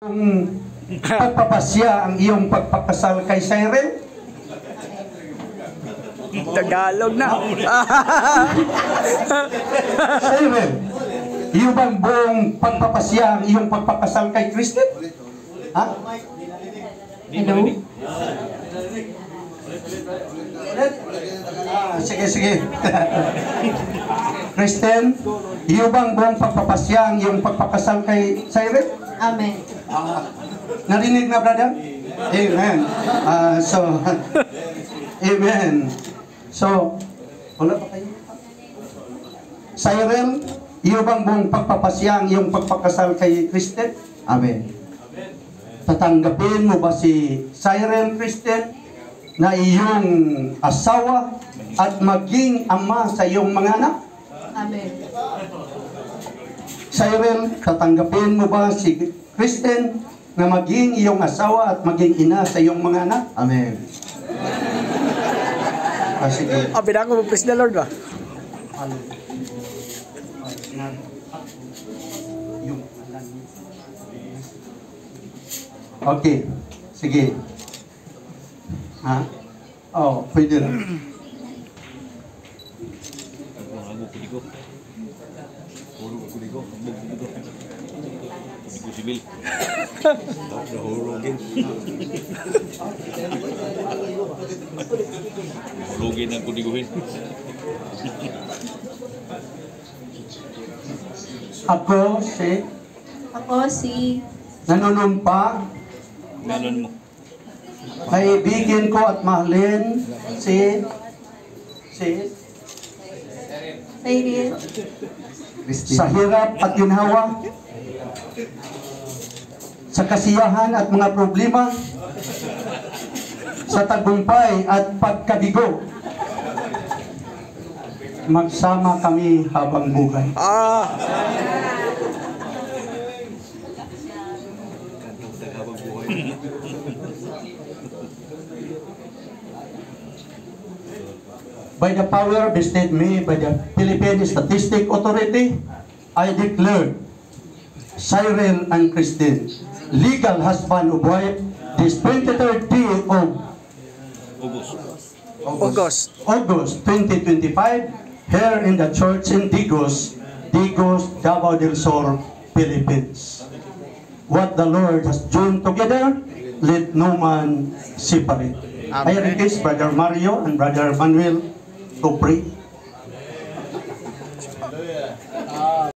Kung pagpapasya ang iyong pagpakasal kay Cyril? Tagalog na. Cyril, iyo bang buong pagpapasya ang iyong pagpakasal kay Kristen? Ha? Hello? Sige. Kristen, iyo bang buong pagpapasya ang iyong pagpakasal kay Cyril? Amen. Narinig na, brother? Amen. Amen. So, wala pa kayo? Cyril, iyo bang buong pagpapasya ang iyong pagpakasal kay Kristen? Amen. Tatanggapin mo ba si Cyril, Kristen, na iyong asawa at maging ama sa iyong mga anak? Amen. Cyril, tatanggapin mo ba si Kristen na maging iyong asawa at maging ina sa iyong mga anak? Amen. Sige. Abi na ako, praise the Lord ba? Okay. Sige. Ha? Oh, pwede na. Sibil. Nahulugin. Hulugin ang kudiguhin. Ako si nanunumpa Ganon mo. kaibigan ko at mahalin si Cyril. sa hirap at ginhawa, sa kasiyahan at mga problema, sa tagumpay at pagkabigo, magsama kami habang buhay. By the power vested me by the Philippine Statistic Authority, I declare Cyril and Kristen legal husband of wife this 23rd day of August 2025 here in the church in Digos, Davao del Sur, Philippines. What the Lord has joined together, let no man separate. I request Brother Mario and Brother Manuel to pray.